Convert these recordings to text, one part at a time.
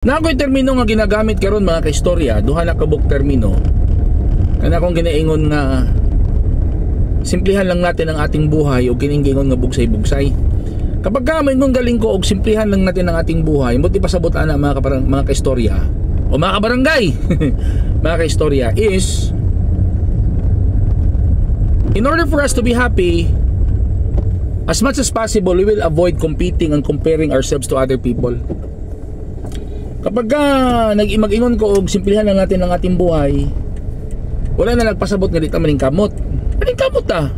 Na ako'y termino nga ginagamit karon mga kaistorya, duha na kabuk termino. Kana akong ginaingon nga simplihan lang natin ang ating buhay o kiningingon nga bugsay-bugsay. Kapag ka may galing ko og simplihan lang natin ang ating buhay, buti pasabot ana mga kaistorya o mga kabarangay. Mga kaistorya is in order for us to be happy, as much as possible, we will avoid competing and comparing ourselves to other people. Kapag mag-ingon ko og simplihan lang natin ang ating buhay, wala na nagpasabot nga di ta maningkamot. Maningkamot ta.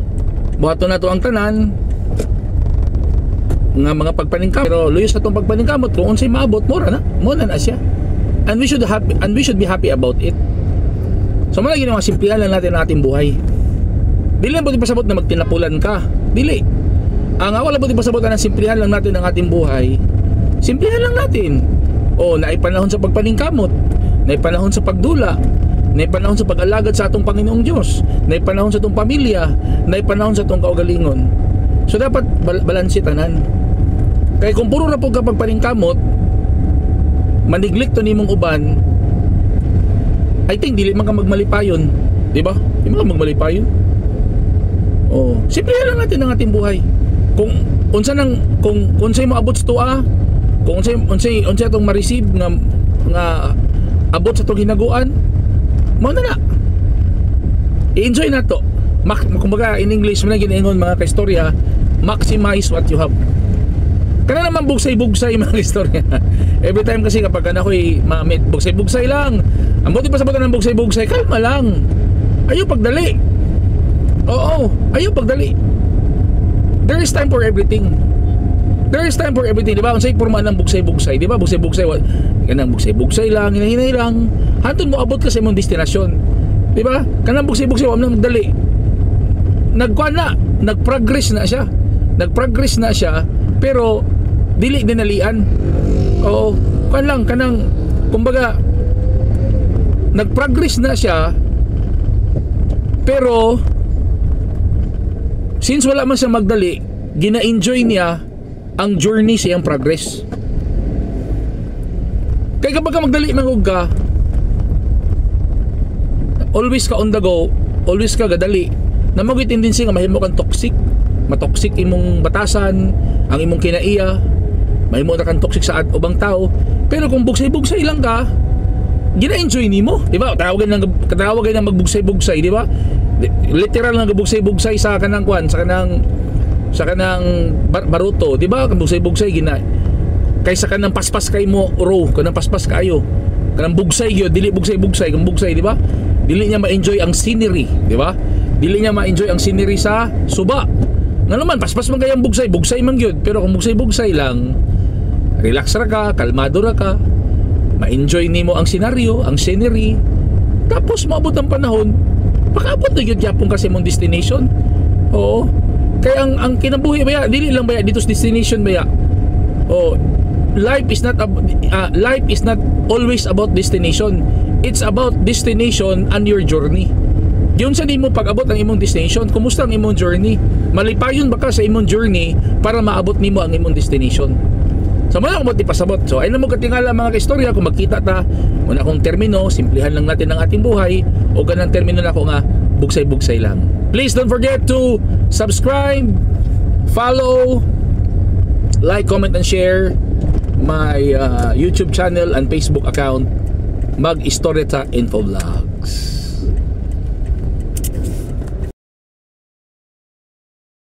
Buhaton na to ang tanan nga mga pagpaningkamot. Pero luyos na tong pagpaningkamot kung unsay maabot mo na siya. And we should be happy about it. So muna ginawa simplihan lang natin ang ating buhay. Dili mo di pasabot na magtinapulan ka. Dili. Ang wala mo di pasabot na simplihan lang natin ang ating buhay. Simplihan lang natin. O naipanahon sa pagpaningkamot, naipanahon sa pagdula, naipanahon sa pag-alagad sa atong Panginoong Diyos, naipanahon sa atong pamilya, naipanahon sa atong kaugalingon. So dapat balanse tanan. Kaya kung puro na po kapag paningkamot, maniglikto nimong uban, I think dili man ka magmalipayon, di ba? Di man ka magmalipayon. Oh, simple lang natin ang ating buhay. Kung unsay moabot sa tuwa, kung unsay atong ma-receive nga abot sa atong hinaguan, mao na. I-enjoy na to. Kumbaga in English man ginaingon mga kaistorya, maximize what you have. Kana naman bugsay-bugsay mga kaistorya. Every time kasi kapag ako'y mamit, bugsay-bugsay lang. Ang buti pa sa ng bugsay-bugsay, kalma lang. Ayaw pagdali. Oo, ayaw pagdali. There is time for everything. There is time for everything, di ba? Unsay porma ng bugsay-bugsay, di ba? Bugsay-bugsay, kanang bugsay-bugsay lang, hinahinay lang. Hantod mo abot ka sa imong destinasyon. Di ba? Kanang bugsay-bugsay, wala nang dali. Nag-progress na siya. Nag-progress na siya, pero dili dinalian. Oo, kanang kumbaga nag-progress na siya, pero since wala man siya magdali, gina-enjoy niya ang journey sa iyang progress. Kaya kapag ka magdali mangog ka, always ka on the go, always ka gadali, na maging tendency nga mahimo kang toxic, matoxic imong batasan, ang imong kinaiya, mahimo na kang toxic sa ubang tao. Pero kung bugsay-bugsay lang ka, gina-enjoy nimo, di ba? Tawagan ng magbugsay-bugsay, di ba? Literal nga bugsay-bugsay sa kanang baruto, di ba? Bugsay-bugsay gina. Kaysa kanang paspas kay mo ro, kanang paspas kayo. Kanang bugsay gyud, dili bugsay-bugsay, kung bugsay, di ba? Dili niya ma-enjoy ang scenery, di ba? Dili niya ma-enjoy ang scenery sa suba. Nga naman paspas man kayang bugsay man gyud, pero kung bugsay-bugsay lang, relax ra ka, kalmado ra ka, ma-enjoy nimo ang senaryo, ang scenery. Tapos maabot ang panahon, makaabot na gyud gyapon kasi mong destination. Oo. Kaya ang kinabuhi baya, dili lang baya dito sa destination baya. Oh, life is not always about destination. It's about destination and your journey. Yun sa nimo pag-abot ang imong destination, kumusta ang imong journey? Malipayon ba ka sa imong journey para maabot nimo ang imong destination? So muna akong pasabot. So ay na mo katingala mga kaistorya, kung magkita ta, muna akong termino, simplihan lang natin ang ating buhay, o ganang termino na ako nga, bugsay-bugsay lang. Please don't forget to subscribe, follow, like, comment, and share my YouTube channel and Facebook account, Mag Istorya Info Vlogs.